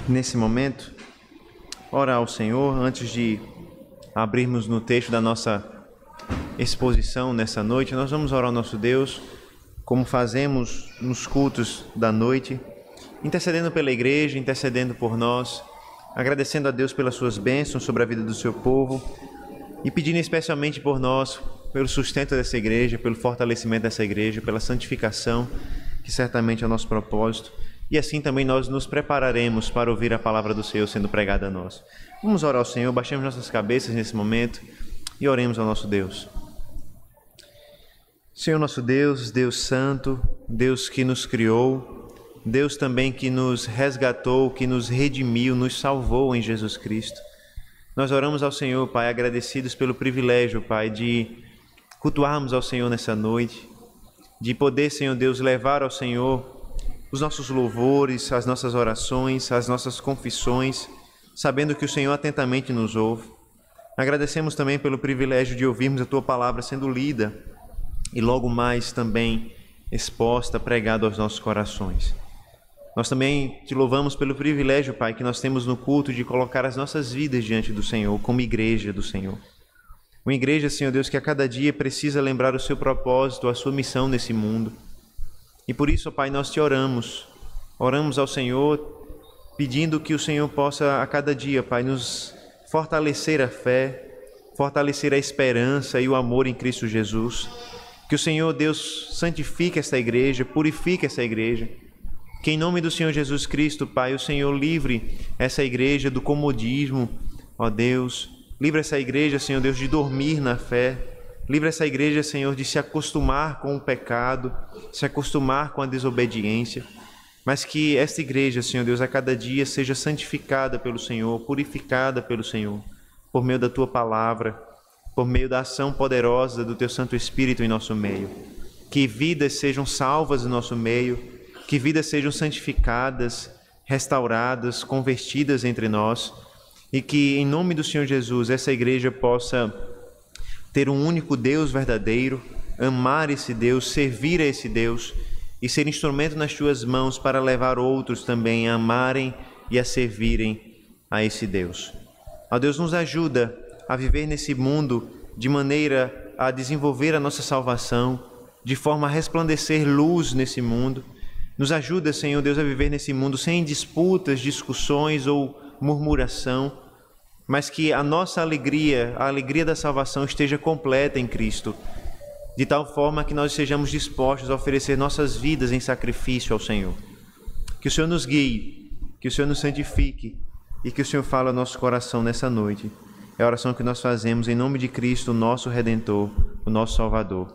nesse momento, orar ao Senhor antes de abrirmos no texto da nossa exposição nessa noite. Nós vamos orar ao nosso Deus, como fazemos nos cultos da noite, intercedendo pela igreja, intercedendo por nós, agradecendo a Deus pelas suas bênçãos sobre a vida do seu povo e pedindo especialmente por nós, pelo sustento dessa igreja, pelo fortalecimento dessa igreja, pela santificação, que certamente é o nosso propósito. E assim também nós nos prepararemos para ouvir a palavra do Senhor sendo pregada a nós. Vamos orar ao Senhor, baixemos nossas cabeças nesse momento e oremos ao nosso Deus. Senhor nosso Deus, Deus Santo, Deus que nos criou, Deus também que nos resgatou, que nos redimiu, nos salvou em Jesus Cristo. Nós oramos ao Senhor, Pai, agradecidos pelo privilégio, Pai, de cultuarmos ao Senhor nessa noite, de poder, Senhor Deus, levar ao Senhor os nossos louvores, as nossas orações, as nossas confissões, sabendo que o Senhor atentamente nos ouve. Agradecemos também pelo privilégio de ouvirmos a Tua palavra sendo lida e logo mais também exposta, pregada aos nossos corações. Nós também Te louvamos pelo privilégio, Pai, que nós temos no culto de colocar as nossas vidas diante do Senhor, como igreja do Senhor. Uma igreja, Senhor Deus, que a cada dia precisa lembrar o Seu propósito, a Sua missão nesse mundo. E por isso, Pai, nós Te oramos ao Senhor, pedindo que o Senhor possa a cada dia, Pai, nos fortalecer a fé, fortalecer a esperança e o amor em Cristo Jesus. Que o Senhor, Deus, santifique esta igreja, purifique essa igreja. Que em nome do Senhor Jesus Cristo, Pai, o Senhor livre essa igreja do comodismo, ó Deus. Livre essa igreja, Senhor Deus, de dormir na fé. Livre essa igreja, Senhor, de se acostumar com o pecado, se acostumar com a desobediência, mas que esta igreja, Senhor Deus, a cada dia seja santificada pelo Senhor, purificada pelo Senhor, por meio da Tua palavra, por meio da ação poderosa do Teu Santo Espírito em nosso meio. Que vidas sejam salvas em nosso meio, que vidas sejam santificadas, restauradas, convertidas entre nós, e que, em nome do Senhor Jesus, essa igreja possa ter um único Deus verdadeiro, amar esse Deus, servir a esse Deus e ser instrumento nas Tuas mãos para levar outros também a amarem e a servirem a esse Deus. Ó Deus, nos ajuda a viver nesse mundo de maneira a desenvolver a nossa salvação, de forma a resplandecer luz nesse mundo. Nos ajuda, Senhor Deus, a viver nesse mundo sem disputas, discussões ou murmuração, mas que a nossa alegria, a alegria da salvação esteja completa em Cristo, de tal forma que nós estejamos dispostos a oferecer nossas vidas em sacrifício ao Senhor. Que o Senhor nos guie, que o Senhor nos santifique e que o Senhor fale ao nosso coração nessa noite. É a oração que nós fazemos em nome de Cristo, o nosso Redentor, o nosso Salvador.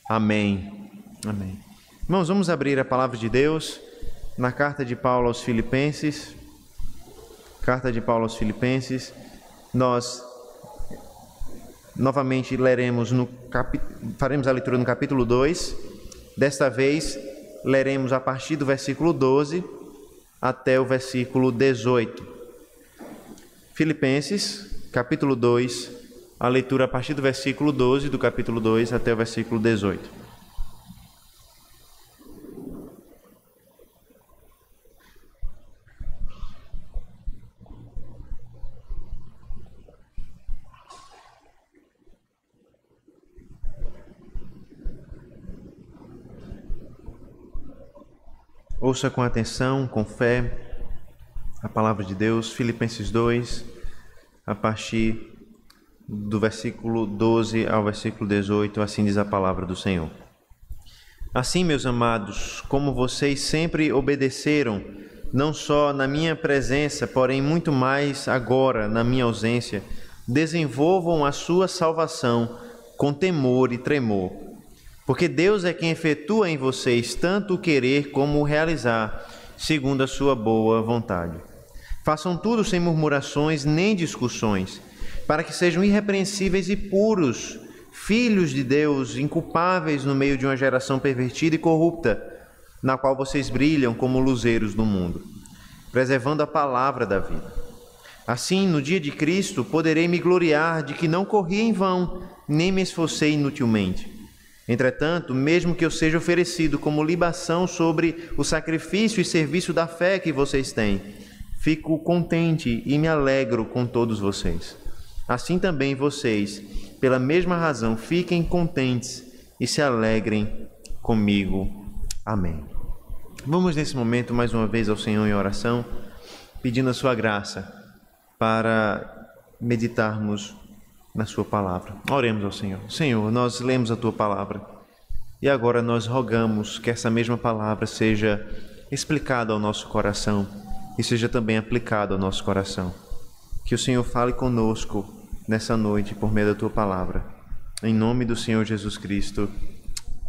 Amém. Amém. Irmãos, vamos abrir a palavra de Deus na carta de Paulo aos Filipenses. Carta de Paulo aos Filipenses. Nós novamente leremos faremos a leitura no capítulo 2. Desta vez leremos a partir do versículo 12 até o versículo 18. Filipenses, capítulo 2, a leitura a partir do versículo 12 do capítulo 2 até o versículo 18. Ouça com atenção, com fé, a palavra de Deus, Filipenses 2, a partir do versículo 12 ao versículo 18, assim diz a palavra do Senhor. Assim, meus amados, como vocês sempre obedeceram, não só na minha presença, porém muito mais agora na minha ausência, desenvolvam a sua salvação com temor e tremor. Porque Deus é quem efetua em vocês tanto o querer como o realizar, segundo a sua boa vontade. Façam tudo sem murmurações nem discussões, para que sejam irrepreensíveis e puros, filhos de Deus, inculpáveis no meio de uma geração pervertida e corrupta, na qual vocês brilham como luzeiros no mundo, preservando a palavra da vida. Assim, no dia de Cristo, poderei me gloriar de que não corri em vão, nem me esforcei inutilmente. Entretanto, mesmo que eu seja oferecido como libação sobre o sacrifício e serviço da fé que vocês têm, fico contente e me alegro com todos vocês. Assim também vocês, pela mesma razão, fiquem contentes e se alegrem comigo. Amém. Vamos nesse momento mais uma vez ao Senhor em oração, pedindo a sua graça para meditarmos na sua palavra. Oremos ao Senhor. Senhor, nós lemos a tua palavra e agora nós rogamos que essa mesma palavra seja explicada ao nosso coração e seja também aplicada ao nosso coração. Que o Senhor fale conosco nessa noite por meio da tua palavra. Em nome do Senhor Jesus Cristo.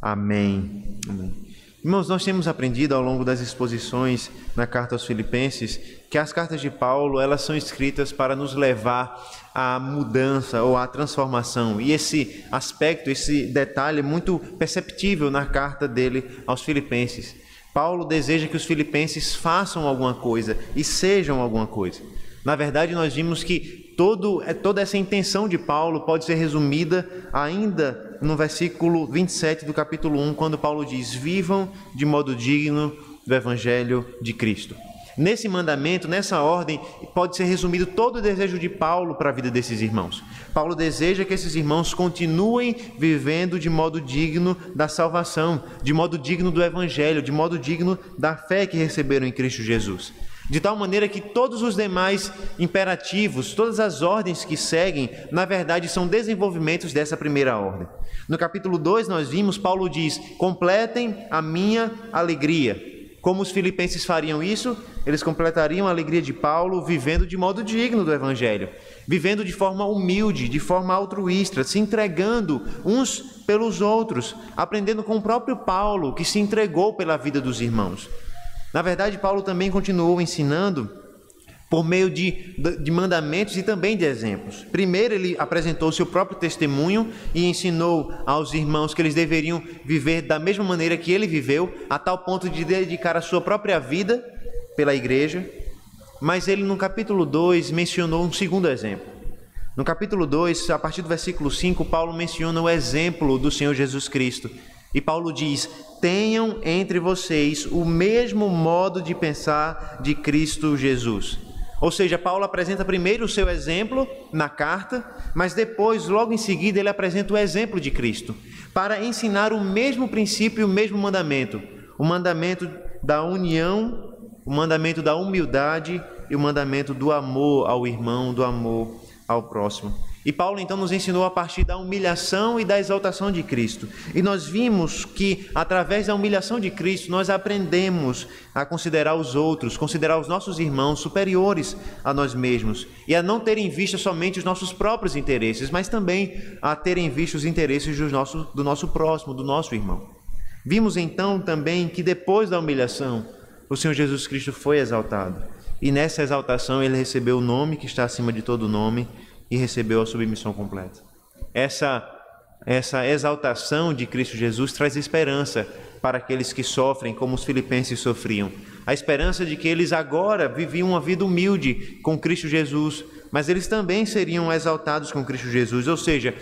Amém. Amém. Irmãos, nós temos aprendido ao longo das exposições na carta aos Filipenses que as cartas de Paulo, elas são escritas para nos levar à mudança ou à transformação. E esse aspecto, esse detalhe é muito perceptível na carta dele aos Filipenses. Paulo deseja que os filipenses façam alguma coisa e sejam alguma coisa. Na verdade, nós vimos que toda essa intenção de Paulo pode ser resumida ainda no versículo 27 do capítulo 1, quando Paulo diz: vivam de modo digno do Evangelho de Cristo. Nesse mandamento, nessa ordem, pode ser resumido todo o desejo de Paulo para a vida desses irmãos. Paulo deseja que esses irmãos continuem vivendo de modo digno da salvação, de modo digno do Evangelho, de modo digno da fé que receberam em Cristo Jesus. De tal maneira que todos os demais imperativos, todas as ordens que seguem, na verdade são desenvolvimentos dessa primeira ordem. No capítulo 2 nós vimos, Paulo diz: completem a minha alegria. Como os filipenses fariam isso? Eles completariam a alegria de Paulo vivendo de modo digno do Evangelho, vivendo de forma humilde, de forma altruísta, se entregando uns pelos outros, aprendendo com o próprio Paulo, que se entregou pela vida dos irmãos. Na verdade, Paulo também continuou ensinando por meio de mandamentos e também de exemplos. Primeiro, ele apresentou o seu próprio testemunho e ensinou aos irmãos que eles deveriam viver da mesma maneira que ele viveu, a tal ponto de dedicar a sua própria vida pela igreja. Mas ele, no capítulo 2, mencionou um segundo exemplo. No capítulo 2, a partir do versículo 5, Paulo menciona o exemplo do Senhor Jesus Cristo. E Paulo diz: tenham entre vocês o mesmo modo de pensar de Cristo Jesus. Ou seja, Paulo apresenta primeiro o seu exemplo na carta, mas depois, logo em seguida, ele apresenta o exemplo de Cristo, para ensinar o mesmo princípio e o mesmo mandamento. O mandamento da união, o mandamento da humildade e o mandamento do amor ao irmão, do amor ao próximo. E Paulo então nos ensinou a partir da humilhação e da exaltação de Cristo. E nós vimos que através da humilhação de Cristo nós aprendemos a considerar os outros, considerar os nossos irmãos superiores a nós mesmos. E a não ter em vista somente os nossos próprios interesses, mas também a ter em vista os interesses do nosso próximo, do nosso irmão. Vimos então também que depois da humilhação o Senhor Jesus Cristo foi exaltado. E nessa exaltação ele recebeu o nome que está acima de todo nome, e recebeu a submissão completa. Essa exaltação de Cristo Jesus traz esperança para aqueles que sofrem como os filipenses sofriam. A esperança de que eles agora viviam uma vida humilde com Cristo Jesus, mas eles também seriam exaltados com Cristo Jesus. Ou seja,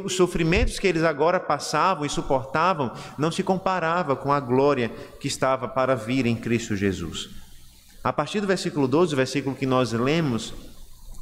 os sofrimentos que eles agora passavam e suportavam não se comparava com a glória que estava para vir em Cristo Jesus. A partir do versículo 12, o versículo que nós lemos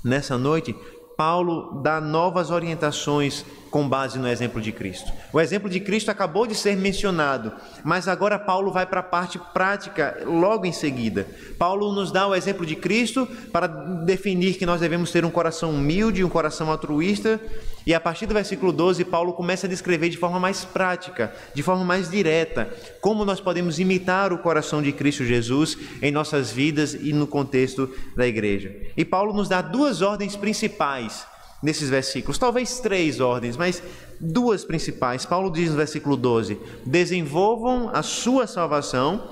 nessa noite, Paulo dá novas orientações com base no exemplo de Cristo. O exemplo de Cristo acabou de ser mencionado, mas agora Paulo vai para a parte prática logo em seguida. Paulo nos dá o exemplo de Cristo para definir que nós devemos ter um coração humilde, um coração altruísta, e a partir do versículo 12, Paulo começa a descrever de forma mais prática, de forma mais direta, como nós podemos imitar o coração de Cristo Jesus em nossas vidas e no contexto da igreja. E Paulo nos dá duas ordens principais nesses versículos, talvez três ordens, mas duas principais. Paulo diz no versículo 12: desenvolvam a sua salvação,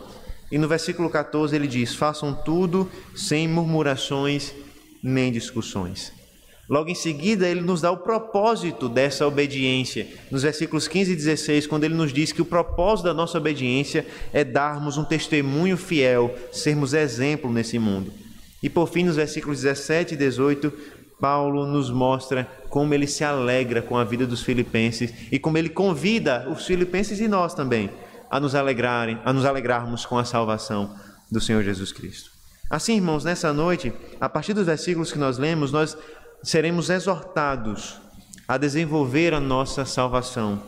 e no versículo 14 ele diz: façam tudo sem murmurações nem discussões. Logo em seguida ele nos dá o propósito dessa obediência, nos versículos 15 e 16, quando ele nos diz que o propósito da nossa obediência é darmos um testemunho fiel, sermos exemplo nesse mundo. E por fim, nos versículos 17 e 18, Paulo nos mostra como ele se alegra com a vida dos filipenses e como ele convida os filipenses e nós também a nos alegrarmos com a salvação do Senhor Jesus Cristo. Assim, irmãos, nessa noite, a partir dos versículos que nós lemos, nós seremos exortados a desenvolver a nossa salvação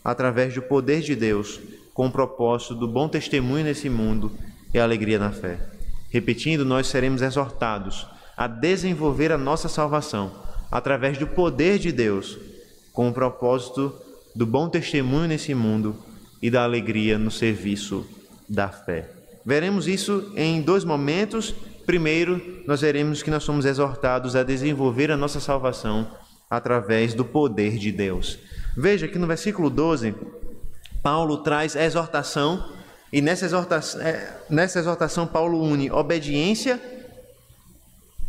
através do poder de Deus, com o propósito do bom testemunho nesse mundo e a alegria na fé. Repetindo, nós seremos exortados a desenvolver a nossa salvação através do poder de Deus, com o propósito do bom testemunho nesse mundo e da alegria no serviço da fé. Veremos isso em dois momentos. Primeiro, nós veremos que nós somos exortados a desenvolver a nossa salvação através do poder de Deus. Veja que no versículo 12, Paulo traz a exortação, e nessa exortação Paulo une obediência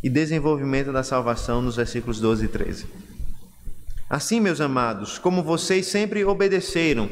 e desenvolvimento da salvação nos versículos 12 e 13. Assim, meus amados, como vocês sempre obedeceram,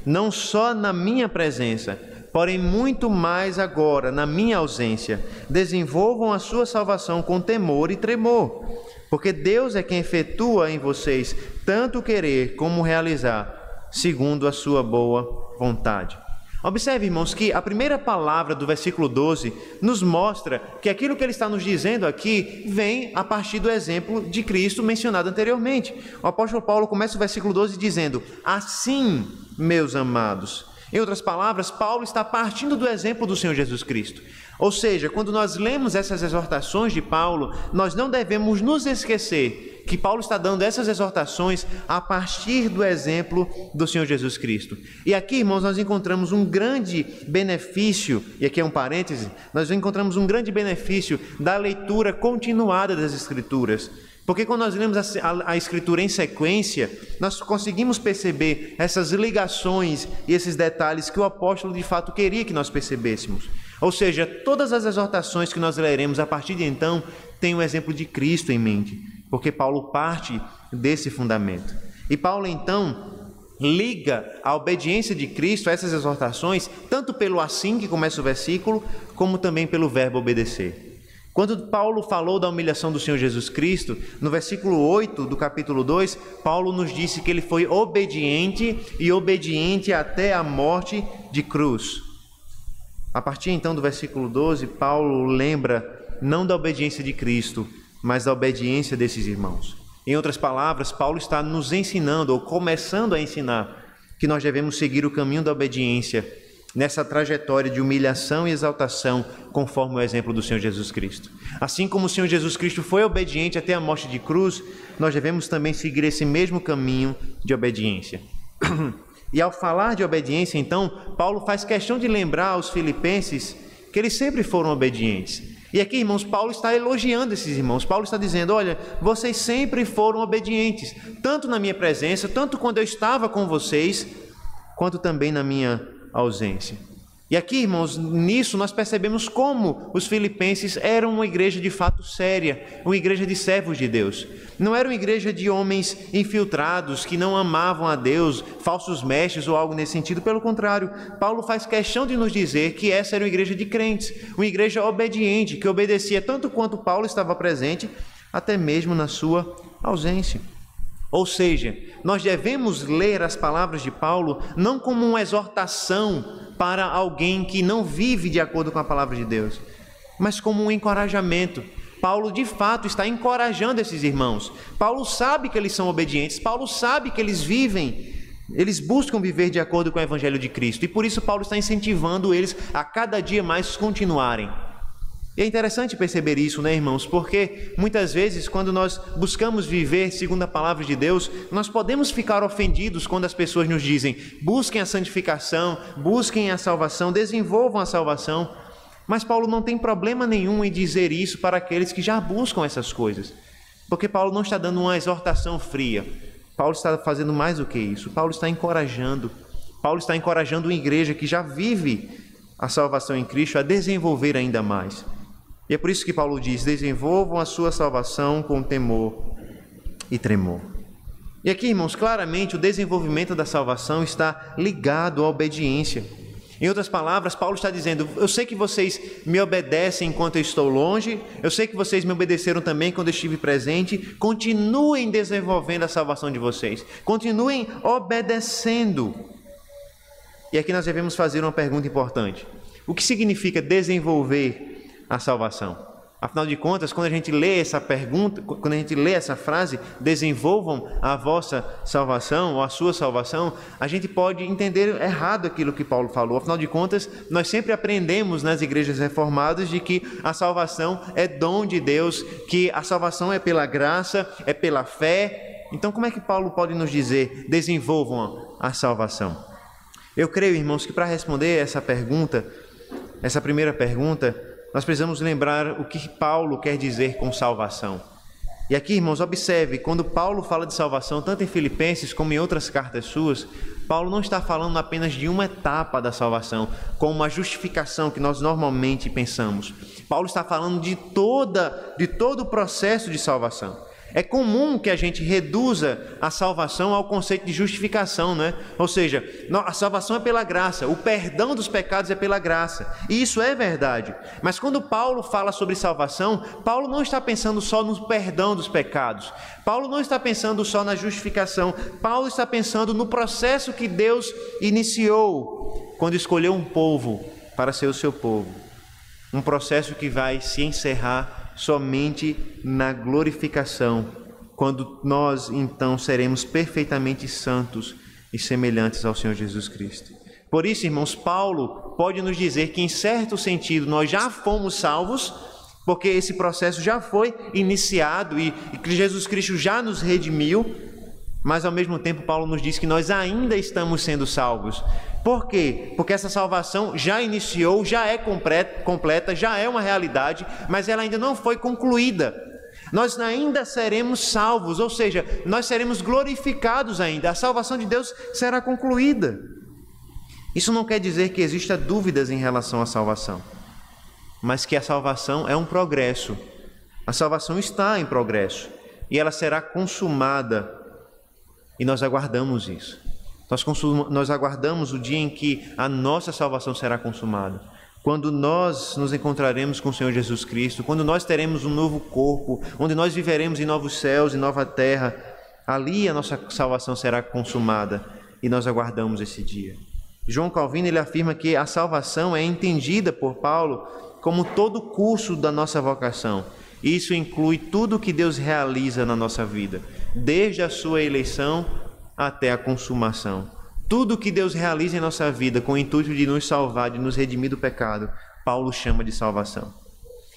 não só na minha presença, porém muito mais agora, na minha ausência, desenvolvam a sua salvação com temor e tremor, porque Deus é quem efetua em vocês tanto querer como realizar, segundo a sua boa vontade. Observe, irmãos, que a primeira palavra do versículo 12 nos mostra que aquilo que ele está nos dizendo aqui vem a partir do exemplo de Cristo mencionado anteriormente. O apóstolo Paulo começa o versículo 12 dizendo: assim, meus amados. Em outras palavras, Paulo está partindo do exemplo do Senhor Jesus Cristo. Ou seja, quando nós lemos essas exortações de Paulo, nós não devemos nos esquecer que Paulo está dando essas exortações a partir do exemplo do Senhor Jesus Cristo. E aqui, irmãos, nós encontramos um grande benefício, e aqui é um parêntese, nós encontramos um grande benefício da leitura continuada das Escrituras. Porque quando nós lemos a Escritura em sequência, nós conseguimos perceber essas ligações e esses detalhes que o apóstolo de fato queria que nós percebêssemos. Ou seja, todas as exortações que nós leremos a partir de então têm o exemplo de Cristo em mente, porque Paulo parte desse fundamento. E Paulo então liga a obediência de Cristo a essas exortações, tanto pelo assim que começa o versículo, como também pelo verbo obedecer. Quando Paulo falou da humilhação do Senhor Jesus Cristo, no versículo 8 do capítulo 2, Paulo nos disse que ele foi obediente e obediente até a morte de cruz. A partir então do versículo 12, Paulo lembra não da obediência de Cristo, mas da obediência desses irmãos. Em outras palavras, Paulo está nos ensinando, ou começando a ensinar, que nós devemos seguir o caminho da obediência nessa trajetória de humilhação e exaltação, conforme o exemplo do Senhor Jesus Cristo. Assim como o Senhor Jesus Cristo foi obediente até a morte de cruz, nós devemos também seguir esse mesmo caminho de obediência. E ao falar de obediência, então, Paulo faz questão de lembrar aos filipenses que eles sempre foram obedientes. E aqui, irmãos, Paulo está elogiando esses irmãos. Paulo está dizendo: olha, vocês sempre foram obedientes, tanto na minha presença, tanto quando eu estava com vocês, quanto também na minha ausência. E aqui, irmãos, nisso nós percebemos como os filipenses eram uma igreja de fato séria, uma igreja de servos de Deus. Não era uma igreja de homens infiltrados que não amavam a Deus, falsos mestres ou algo nesse sentido. Pelo contrário, Paulo faz questão de nos dizer que essa era uma igreja de crentes, uma igreja obediente, que obedecia tanto quanto Paulo estava presente, até mesmo na sua ausência. Ou seja, nós devemos ler as palavras de Paulo não como uma exortação para alguém que não vive de acordo com a palavra de Deus, mas como um encorajamento. Paulo de fato está encorajando esses irmãos. Paulo sabe que eles são obedientes, Paulo sabe que eles buscam viver de acordo com o Evangelho de Cristo, e por isso Paulo está incentivando eles a cada dia mais continuarem. E é interessante perceber isso, né, irmãos? Porque muitas vezes, quando nós buscamos viver segundo a palavra de Deus, nós podemos ficar ofendidos quando as pessoas nos dizem: busquem a santificação, busquem a salvação, desenvolvam a salvação. Mas Paulo não tem problema nenhum em dizer isso para aqueles que já buscam essas coisas. Porque Paulo não está dando uma exortação fria. Paulo está fazendo mais do que isso. Paulo está encorajando. Paulo está encorajando uma igreja que já vive a salvação em Cristo a desenvolver ainda mais. E é por isso que Paulo diz: desenvolvam a sua salvação com temor e tremor. E aqui, irmãos, claramente o desenvolvimento da salvação está ligado à obediência. Em outras palavras, Paulo está dizendo: eu sei que vocês me obedecem enquanto eu estou longe, eu sei que vocês me obedeceram também quando eu estive presente, continuem desenvolvendo a salvação de vocês, continuem obedecendo. E aqui nós devemos fazer uma pergunta importante: o que significa desenvolver a salvação. Afinal de contas, quando a gente lê essa pergunta, quando a gente lê essa frase, desenvolvam a vossa salvação ou a sua salvação, a gente pode entender errado aquilo que Paulo falou. Afinal de contas, nós sempre aprendemos nas igrejas reformadas de que a salvação é dom de Deus, que a salvação é pela graça, é pela fé. Então, como é que Paulo pode nos dizer, desenvolvam a salvação? Eu creio, irmãos, que para responder essa pergunta, essa primeira pergunta, nós precisamos lembrar o que Paulo quer dizer com salvação. E aqui, irmãos, observe, quando Paulo fala de salvação, tanto em Filipenses como em outras cartas suas, Paulo não está falando apenas de uma etapa da salvação, como uma justificação que nós normalmente pensamos. Paulo está falando de todo o processo de salvação. É comum que a gente reduza a salvação ao conceito de justificação, não é? Ou seja, a salvação é pela graça, o perdão dos pecados é pela graça. E isso é verdade. Mas quando Paulo fala sobre salvação, Paulo não está pensando só no perdão dos pecados. Paulo não está pensando só na justificação. Paulo está pensando no processo que Deus iniciou quando escolheu um povo para ser o seu povo. Um processo que vai se encerrar somente na glorificação, quando nós então seremos perfeitamente santos e semelhantes ao Senhor Jesus Cristo. Por isso, irmãos, Paulo pode nos dizer que em certo sentido nós já fomos salvos, porque esse processo já foi iniciado e que Jesus Cristo já nos redimiu, mas ao mesmo tempo Paulo nos diz que nós ainda estamos sendo salvos. Por quê? Porque essa salvação já iniciou, já é completa, já é uma realidade, mas ela ainda não foi concluída. Nós ainda seremos salvos, ou seja, nós seremos glorificados ainda. A salvação de Deus será concluída. Isso não quer dizer que exista dúvidas em relação à salvação, mas que a salvação é um progresso. A salvação está em progresso e ela será consumada. E nós aguardamos isso. Nós aguardamos o dia em que a nossa salvação será consumada. Quando nós nos encontraremos com o Senhor Jesus Cristo, quando nós teremos um novo corpo, onde nós viveremos em novos céus e nova terra, ali a nossa salvação será consumada e nós aguardamos esse dia. João Calvino ele afirma que a salvação é entendida por Paulo como todo o curso da nossa vocação. Isso inclui tudo o que Deus realiza na nossa vida, desde a sua eleição até a consumação. Tudo o que Deus realiza em nossa vida com o intuito de nos salvar, de nos redimir do pecado, Paulo chama de salvação.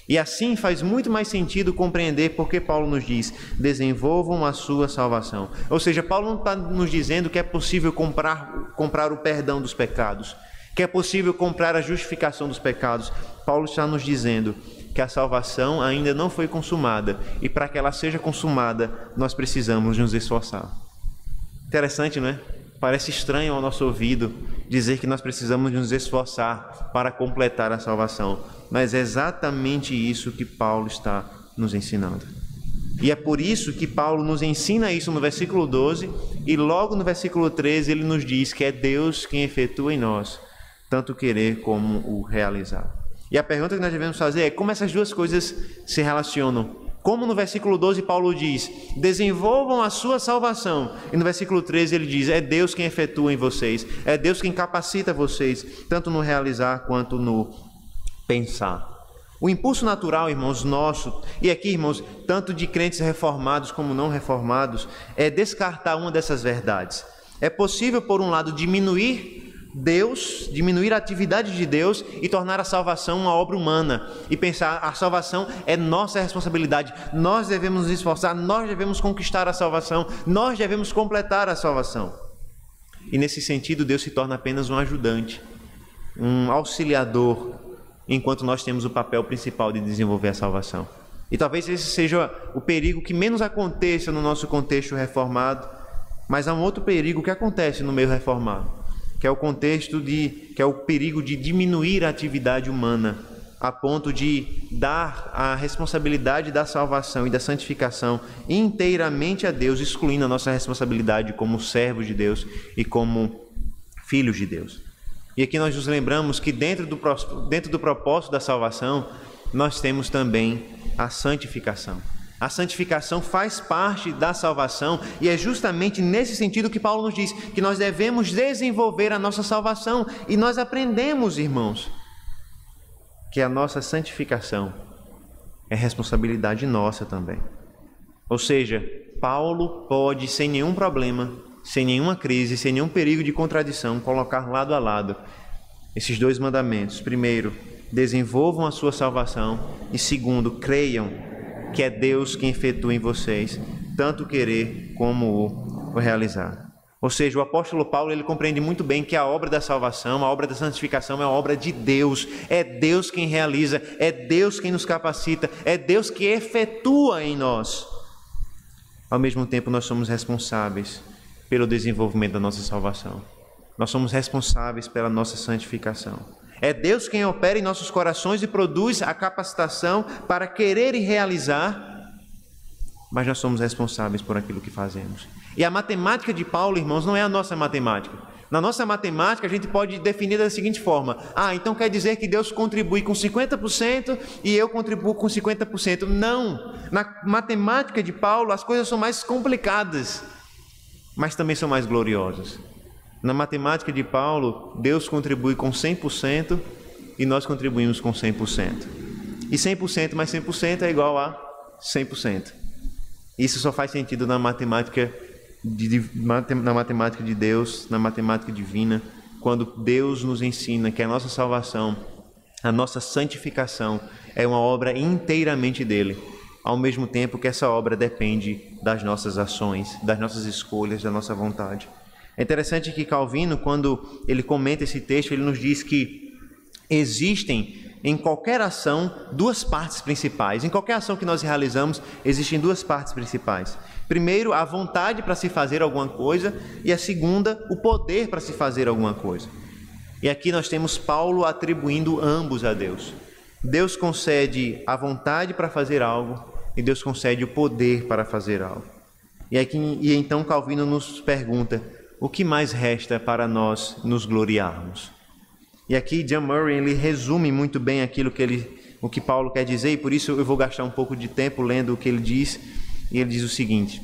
E assim faz muito mais sentido compreender porque Paulo nos diz, desenvolvam a sua salvação. Ou seja, Paulo não está nos dizendo que é possível comprar o perdão dos pecados, que é possível comprar a justificação dos pecados. Paulo está nos dizendo que a salvação ainda não foi consumada e para que ela seja consumada, nós precisamos nos esforçar. Interessante, não é? Parece estranho ao nosso ouvido dizer que nós precisamos nos esforçar para completar a salvação, mas é exatamente isso que Paulo está nos ensinando. E é por isso que Paulo nos ensina isso no versículo 12 e logo no versículo 13 ele nos diz que é Deus quem efetua em nós tanto o querer como o realizar. E a pergunta que nós devemos fazer é como essas duas coisas se relacionam. Como no versículo 12 Paulo diz, desenvolvam a sua salvação. E no versículo 13 ele diz, é Deus quem efetua em vocês. É Deus quem capacita vocês, tanto no realizar quanto no pensar. O impulso natural, irmãos, nosso, e aqui, irmãos, tanto de crentes reformados como não reformados, é descartar uma dessas verdades. É possível, por um lado, diminuir a atividade de Deus e tornar a salvação uma obra humana e pensar a salvação é nossa responsabilidade, nós devemos nos esforçar, nós devemos conquistar a salvação, nós devemos completar a salvação. E nesse sentido Deus se torna apenas um ajudante, um auxiliador, enquanto nós temos o papel principal de desenvolver a salvação. E talvez esse seja o perigo que menos aconteça no nosso contexto reformado, mas há um outro perigo que acontece no meio reformado, que é o que é o perigo de diminuir a atividade humana, a ponto de dar a responsabilidade da salvação e da santificação inteiramente a Deus, excluindo a nossa responsabilidade como servos de Deus e como filhos de Deus. E aqui nós nos lembramos que dentro do propósito da salvação, nós temos também a santificação. A santificação faz parte da salvação e é justamente nesse sentido que Paulo nos diz que nós devemos desenvolver a nossa salvação. E nós aprendemos, irmãos, que a nossa santificação é responsabilidade nossa também. Ou seja, Paulo pode, sem nenhum problema, sem nenhuma crise, sem nenhum perigo de contradição, colocar lado a lado esses dois mandamentos. Primeiro, desenvolvam a sua salvação, e segundo, creiam que é Deus quem efetua em vocês tanto o querer como o realizar. Ou seja, o apóstolo Paulo, ele compreende muito bem que a obra da salvação, a obra da santificação é uma obra de Deus. É Deus quem realiza, é Deus quem nos capacita, é Deus que efetua em nós. Ao mesmo tempo, nós somos responsáveis pelo desenvolvimento da nossa salvação. Nós somos responsáveis pela nossa santificação. É Deus quem opera em nossos corações e produz a capacitação para querer e realizar, mas nós somos responsáveis por aquilo que fazemos. E a matemática de Paulo, irmãos, não é a nossa matemática. Na nossa matemática, a gente pode definir da seguinte forma: então quer dizer que Deus contribui com 50% e eu contribuo com 50%. Não! Na matemática de Paulo, as coisas são mais complicadas, mas também são mais gloriosas. Na matemática de Paulo, Deus contribui com 100% e nós contribuímos com 100%. E 100% mais 100% é igual a 100%. Isso só faz sentido na matemática de Deus, na matemática divina, quando Deus nos ensina que a nossa salvação, a nossa santificação é uma obra inteiramente dele, ao mesmo tempo que essa obra depende das nossas ações, das nossas escolhas, da nossa vontade. É interessante que Calvino, quando ele comenta esse texto, ele nos diz que existem em qualquer ação duas partes principais. Em qualquer ação que nós realizamos, existem duas partes principais. Primeiro, a vontade para se fazer alguma coisa, e a segunda, o poder para se fazer alguma coisa. E aqui nós temos Paulo atribuindo ambos a Deus. Deus concede a vontade para fazer algo e Deus concede o poder para fazer algo. E então Calvino nos pergunta: o que mais resta para nós nos gloriarmos? E aqui John Murray, ele resume muito bem o que Paulo quer dizer, e por isso eu vou gastar um pouco de tempo lendo o que ele diz. E ele diz o seguinte: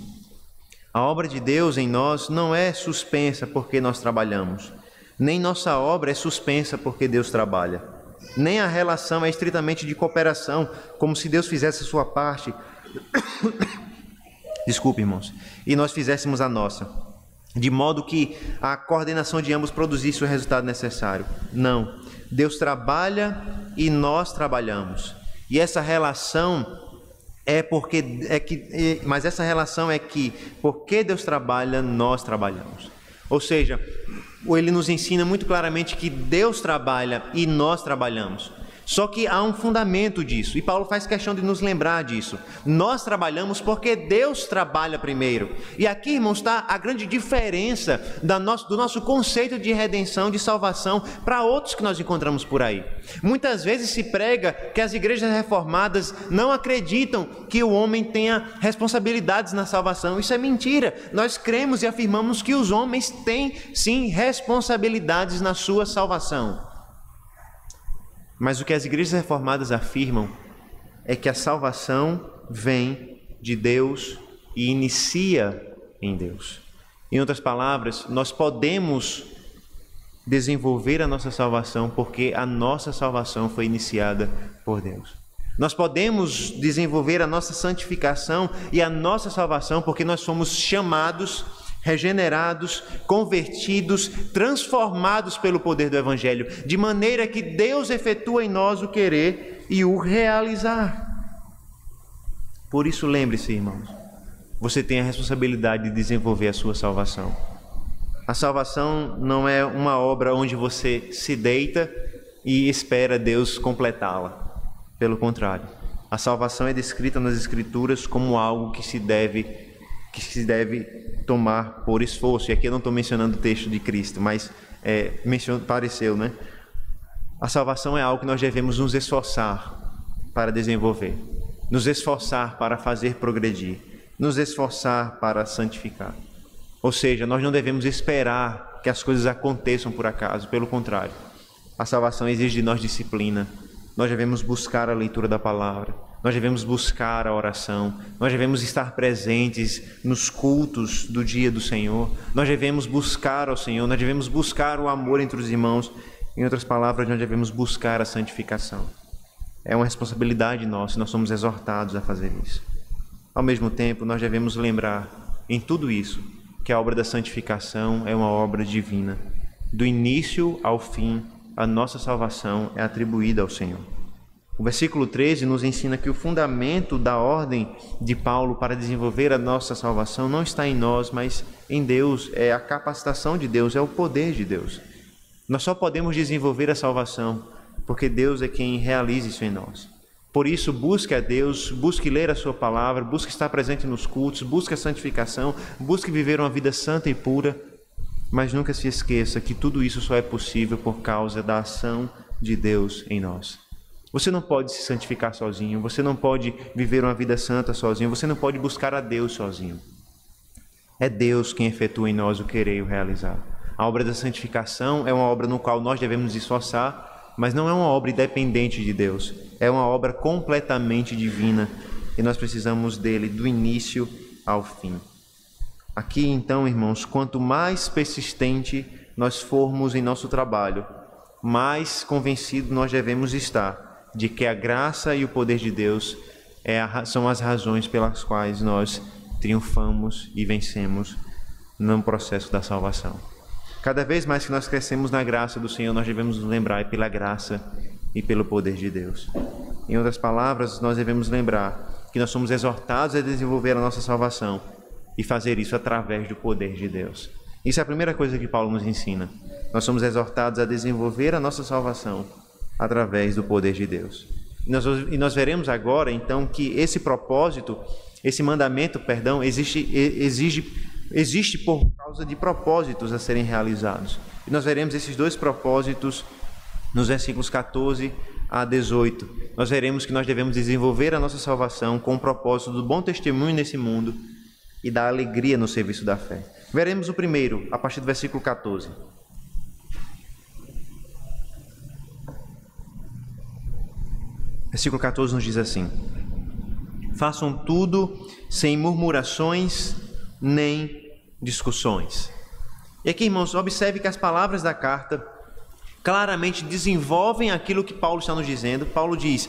a obra de Deus em nós não é suspensa porque nós trabalhamos, nem nossa obra é suspensa porque Deus trabalha, nem a relação é estritamente de cooperação, como se Deus fizesse a sua parte, desculpe, irmãos, e nós fizéssemos a nossa, de modo que a coordenação de ambos produzisse o resultado necessário. Não, Deus trabalha e nós trabalhamos, e essa relação mas essa relação é que, porque Deus trabalha, nós trabalhamos. Ou seja, ele nos ensina muito claramente que Deus trabalha e nós trabalhamos. Só que há um fundamento disso, e Paulo faz questão de nos lembrar disso. Nós trabalhamos porque Deus trabalha primeiro. E aqui, irmãos, está a grande diferença do nosso conceito de redenção, de salvação, para outros que nós encontramos por aí. Muitas vezes se prega que as igrejas reformadas não acreditam que o homem tenha responsabilidades na salvação. Isso é mentira. Nós cremos e afirmamos que os homens têm, sim, responsabilidades na sua salvação. Mas o que as igrejas reformadas afirmam é que a salvação vem de Deus e inicia em Deus. Em outras palavras, nós podemos desenvolver a nossa salvação porque a nossa salvação foi iniciada por Deus. Nós podemos desenvolver a nossa santificação e a nossa salvação porque nós fomos chamados, regenerados, convertidos, transformados pelo poder do Evangelho, de maneira que Deus efetua em nós o querer e o realizar. Por isso, lembre-se, irmãos, você tem a responsabilidade de desenvolver a sua salvação. A salvação não é uma obra onde você se deita e espera Deus completá-la. Pelo contrário, a salvação é descrita nas Escrituras como algo que se deve tomar por esforço. E aqui eu não estou mencionando o texto de Cristo, mas pareceu, né? A salvação é algo que nós devemos nos esforçar para desenvolver, nos esforçar para fazer progredir, nos esforçar para santificar. Ou seja, nós não devemos esperar que as coisas aconteçam por acaso, pelo contrário. A salvação exige de nós disciplina. Nós devemos buscar a leitura da palavra, nós devemos buscar a oração, nós devemos estar presentes nos cultos do dia do Senhor, nós devemos buscar ao Senhor, nós devemos buscar o amor entre os irmãos. Em outras palavras, nós devemos buscar a santificação. é uma responsabilidade nossa, nós somos exortados a fazer isso. Ao mesmo tempo, nós devemos lembrar, em tudo isso, que a obra da santificação é uma obra divina. Do início ao fim, a nossa salvação é atribuída ao Senhor. O versículo 13 nos ensina que o fundamento da ordem de Paulo para desenvolver a nossa salvação não está em nós, mas em Deus. É a capacitação de Deus, é o poder de Deus. Nós só podemos desenvolver a salvação porque Deus é quem realiza isso em nós. Por isso, busque a Deus, busque ler a sua palavra, busque estar presente nos cultos, busque a santificação, busque viver uma vida santa e pura, mas nunca se esqueça que tudo isso só é possível por causa da ação de Deus em nós. Você não pode se santificar sozinho, você não pode viver uma vida santa sozinho, você não pode buscar a Deus sozinho. É Deus quem efetua em nós o querer e o realizar. A obra da santificação é uma obra no qual nós devemos nos esforçar, mas não é uma obra independente de Deus. É uma obra completamente divina e nós precisamos dele do início ao fim. Aqui, então, irmãos, quanto mais persistente nós formos em nosso trabalho, mais convencido nós devemos estar de que a graça e o poder de Deus são as razões pelas quais nós triunfamos e vencemos no processo da salvação. Cada vez mais que nós crescemos na graça do Senhor, nós devemos nos lembrar pela graça e pelo poder de Deus. Em outras palavras, nós devemos lembrar que nós somos exortados a desenvolver a nossa salvação e fazer isso através do poder de Deus. Isso é a primeira coisa que Paulo nos ensina. Nós somos exortados a desenvolver a nossa salvação através do poder de Deus. E nós veremos agora, então, que esse propósito, esse mandamento, existe por causa de propósitos a serem realizados. E nós veremos esses dois propósitos nos versículos 14 a 18. Nós veremos que nós devemos desenvolver a nossa salvação com o propósito do bom testemunho nesse mundo e da alegria no serviço da fé. Veremos o primeiro, a partir do versículo 14. Versículo 14 nos diz assim: façam tudo sem murmurações nem discussões. E aqui, irmãos, observe que as palavras da carta claramente desenvolvem aquilo que Paulo está nos dizendo. Paulo diz,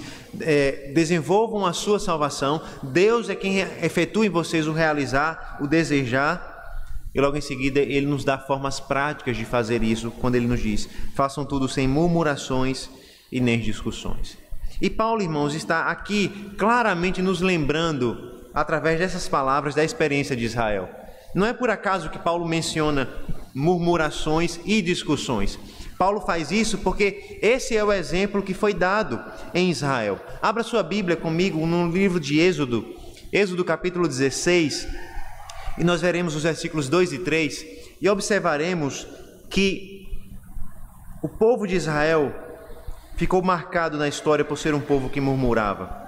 desenvolvam a sua salvação, Deus é quem efetua em vocês o realizar, o desejar, e logo em seguida ele nos dá formas práticas de fazer isso, quando ele nos diz, façam tudo sem murmurações e nem discussões. E Paulo, irmãos, está aqui claramente nos lembrando, através dessas palavras, da experiência de Israel. Não é por acaso que Paulo menciona murmurações e discussões. Paulo faz isso porque esse é o exemplo que foi dado em Israel. Abra sua Bíblia comigo no livro de Êxodo, Êxodo capítulo 16, e nós veremos os versículos 2 e 3, e observaremos que o povo de Israel ficou marcado na história por ser um povo que murmurava.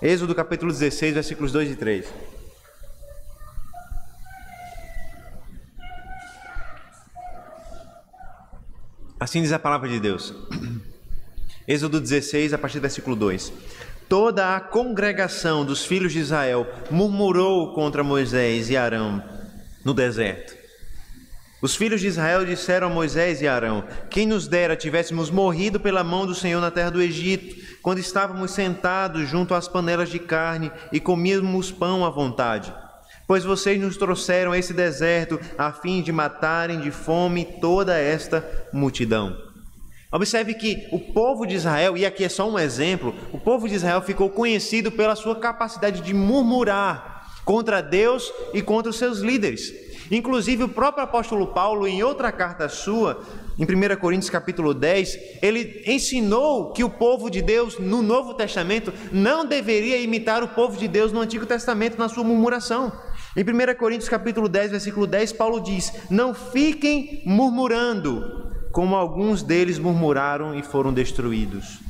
Êxodo capítulo 16, versículos 2 e 3. Assim diz a palavra de Deus. Êxodo 16, a partir do versículo 2. Toda a congregação dos filhos de Israel murmurou contra Moisés e Arão no deserto. Os filhos de Israel disseram a Moisés e Arão: quem nos dera tivéssemos morrido pela mão do Senhor na terra do Egito, quando estávamos sentados junto às panelas de carne e comíamos pão à vontade. Pois vocês nos trouxeram a esse deserto a fim de matarem de fome toda esta multidão. Observe que o povo de Israel, e aqui é só um exemplo, o povo de Israel ficou conhecido pela sua capacidade de murmurar contra Deus e contra os seus líderes. Inclusive o próprio apóstolo Paulo, em outra carta sua, em 1 Coríntios capítulo 10, ele ensinou que o povo de Deus no Novo Testamento não deveria imitar o povo de Deus no Antigo Testamento na sua murmuração. Em 1 Coríntios capítulo 10, versículo 10, Paulo diz: não fiquem murmurando, como alguns deles murmuraram e foram destruídos.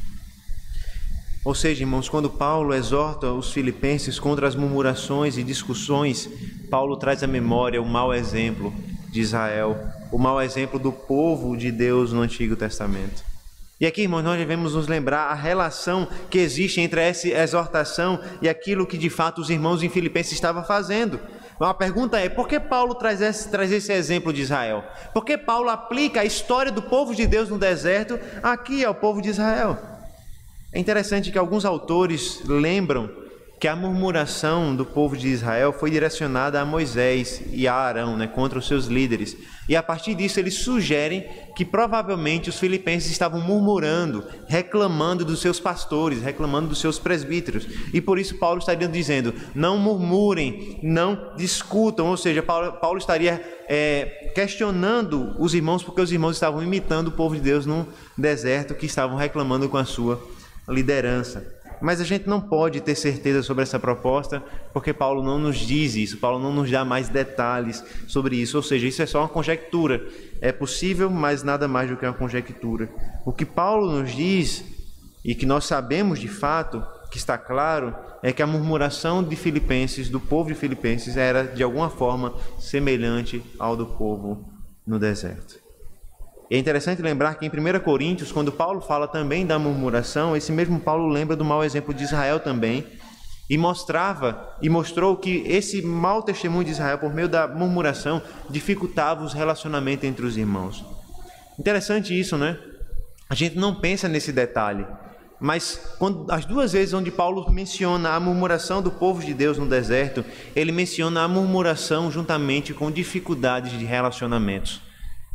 Ou seja, irmãos, quando Paulo exorta os filipenses contra as murmurações e discussões, Paulo traz à memória o mau exemplo de Israel, o mau exemplo do povo de Deus no Antigo Testamento. E aqui, irmãos, nós devemos nos lembrar a relação que existe entre essa exortação e aquilo que de fato os irmãos em Filipenses estavam fazendo. A pergunta é, por que Paulo traz esse exemplo de Israel? Por que Paulo aplica a história do povo de Deus no deserto aqui ao povo de Israel? É interessante que alguns autores lembram que a murmuração do povo de Israel foi direcionada a Moisés e a Arão, contra os seus líderes. E a partir disso eles sugerem que provavelmente os filipenses estavam murmurando, reclamando dos seus pastores, reclamando dos seus presbíteros. E por isso Paulo estaria dizendo, não murmurem, não discutam. Ou seja, Paulo estaria questionando os irmãos, porque os irmãos estavam imitando o povo de Deus num deserto, que estavam reclamando com a sua liderança. Mas a gente não pode ter certeza sobre essa proposta, porque Paulo não nos diz isso, Paulo não nos dá mais detalhes sobre isso, ou seja, isso é só uma conjectura. É possível, mas nada mais do que uma conjectura. O que Paulo nos diz, e que nós sabemos de fato, que está claro, é que a murmuração de Filipenses, do povo de Filipenses, era de alguma forma semelhante ao do povo no deserto. É interessante lembrar que em 1 Coríntios, quando Paulo fala também da murmuração, esse mesmo Paulo lembra do mau exemplo de Israel também, e mostrou que esse mau testemunho de Israel, por meio da murmuração, dificultava os relacionamentos entre os irmãos. Interessante isso, né? A gente não pensa nesse detalhe, mas as duas vezes onde Paulo menciona a murmuração do povo de Deus no deserto, ele menciona a murmuração juntamente com dificuldades de relacionamentos.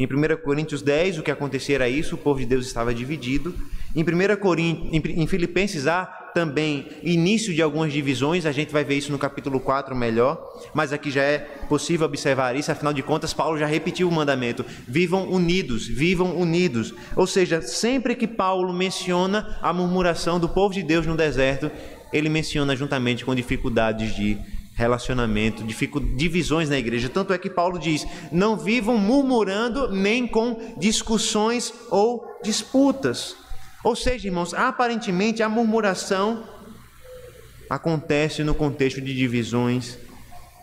Em 1 Coríntios 10, o que acontecia era isso, o povo de Deus estava dividido. Em Filipenses há também início de algumas divisões, a gente vai ver isso no capítulo 4 melhor, mas aqui já é possível observar isso, afinal de contas Paulo já repetiu o mandamento, vivam unidos, vivam unidos. Ou seja, sempre que Paulo menciona a murmuração do povo de Deus no deserto, ele menciona juntamente com dificuldades de relacionamento, divisões na igreja. Tanto é que Paulo diz, não vivam murmurando nem com discussões ou disputas. Ou seja, irmãos, aparentemente a murmuração acontece no contexto de divisões,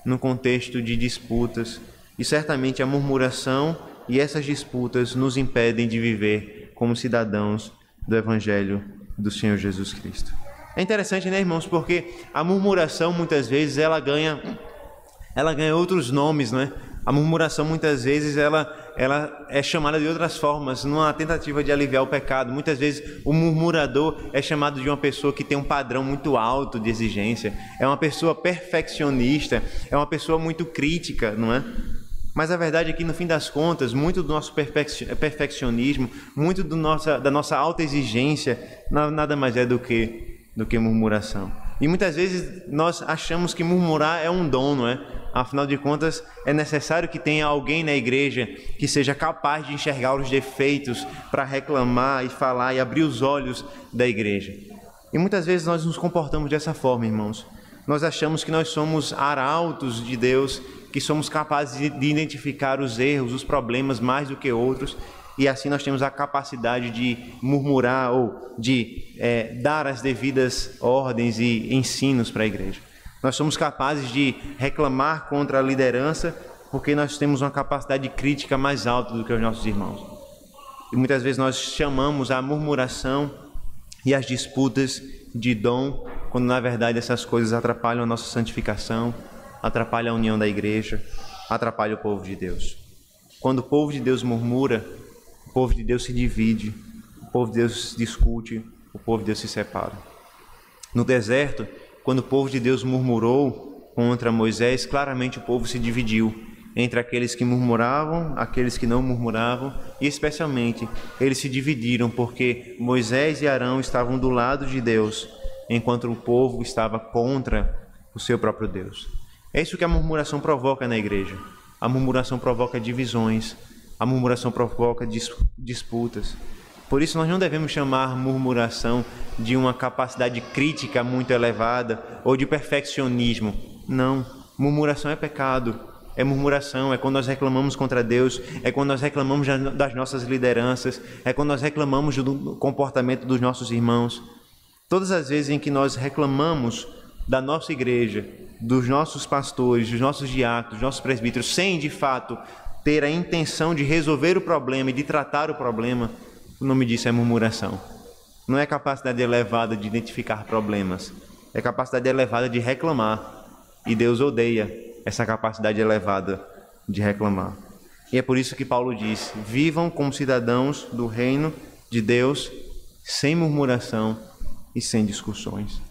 no contexto de disputas, e certamente a murmuração e essas disputas nos impedem de viver como cidadãos do Evangelho do Senhor Jesus Cristo. É interessante, né, irmãos, porque a murmuração muitas vezes ela ganha outros nomes, né? A murmuração muitas vezes ela é chamada de outras formas, numa tentativa de aliviar o pecado. Muitas vezes o murmurador é chamado de uma pessoa que tem um padrão muito alto de exigência, é uma pessoa perfeccionista, é uma pessoa muito crítica, não é? Mas a verdade é que, no fim das contas, muito do nosso perfeccionismo, muito da nossa alta exigência, nada mais é do que murmuração. E muitas vezes nós achamos que murmurar é um dom, não é? Afinal de contas, é necessário que tenha alguém na igreja que seja capaz de enxergar os defeitos para reclamar e falar e abrir os olhos da igreja. E muitas vezes nós nos comportamos dessa forma, irmãos. Nós achamos que nós somos arautos de Deus, que somos capazes de identificar os erros, os problemas mais do que outros, e assim nós temos a capacidade de murmurar ou de dar as devidas ordens e ensinos para a igreja. Nós somos capazes de reclamar contra a liderança porque nós temos uma capacidade de crítica mais alta do que os nossos irmãos. E muitas vezes nós chamamos a murmuração e as disputas de dom, quando na verdade essas coisas atrapalham a nossa santificação, atrapalham a união da igreja, atrapalham o povo de Deus. Quando o povo de Deus murmura, o povo de Deus se divide, o povo de Deus discute, o povo de Deus se separa. No deserto, quando o povo de Deus murmurou contra Moisés, claramente o povo se dividiu entre aqueles que murmuravam, aqueles que não murmuravam, e especialmente eles se dividiram porque Moisés e Arão estavam do lado de Deus, enquanto o povo estava contra o seu próprio Deus. É isso que a murmuração provoca na igreja. A murmuração provoca divisões, a murmuração provoca disputas. Por isso nós não devemos chamar murmuração de uma capacidade crítica muito elevada ou de perfeccionismo. Não, murmuração é pecado, é murmuração, é quando nós reclamamos contra Deus, é quando nós reclamamos das nossas lideranças, é quando nós reclamamos do comportamento dos nossos irmãos. Todas as vezes em que nós reclamamos da nossa igreja, dos nossos pastores, dos nossos diáconos, dos nossos presbíteros, sem de fato ter a intenção de resolver o problema e de tratar o problema, o nome disso é murmuração. Não é capacidade elevada de identificar problemas, é capacidade elevada de reclamar. E Deus odeia essa capacidade elevada de reclamar. E é por isso que Paulo diz, vivam como cidadãos do reino de Deus, sem murmuração e sem discussões.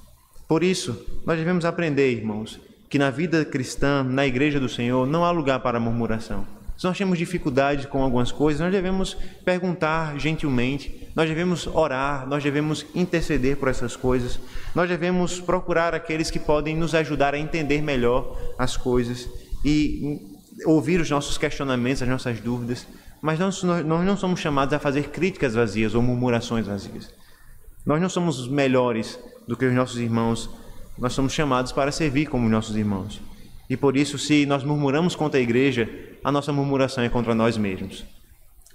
Por isso, nós devemos aprender, irmãos, que na vida cristã, na igreja do Senhor, não há lugar para murmuração. Se nós temos dificuldade com algumas coisas, nós devemos perguntar gentilmente, nós devemos orar, nós devemos interceder por essas coisas, nós devemos procurar aqueles que podem nos ajudar a entender melhor as coisas e ouvir os nossos questionamentos, as nossas dúvidas, mas nós não somos chamados a fazer críticas vazias ou murmurações vazias. Nós não somos melhores do que os nossos irmãos, nós somos chamados para servir como os nossos irmãos. E por isso, se nós murmuramos contra a igreja, a nossa murmuração é contra nós mesmos.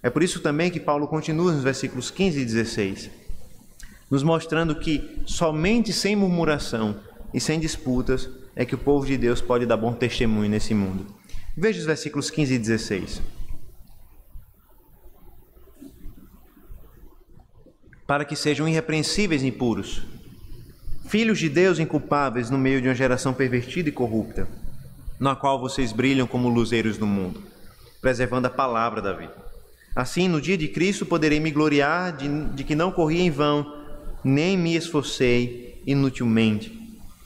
É por isso também que Paulo continua nos versículos 15 e 16, nos mostrando que somente sem murmuração e sem disputas é que o povo de Deus pode dar bom testemunho nesse mundo. Veja os versículos 15 e 16. Para que sejam irrepreensíveis e puros, filhos de Deus inculpáveis no meio de uma geração pervertida e corrupta, na qual vocês brilham como luzeiros no mundo, preservando a palavra da vida. Assim, no dia de Cristo, poderei me gloriar de que não corri em vão, nem me esforcei inutilmente.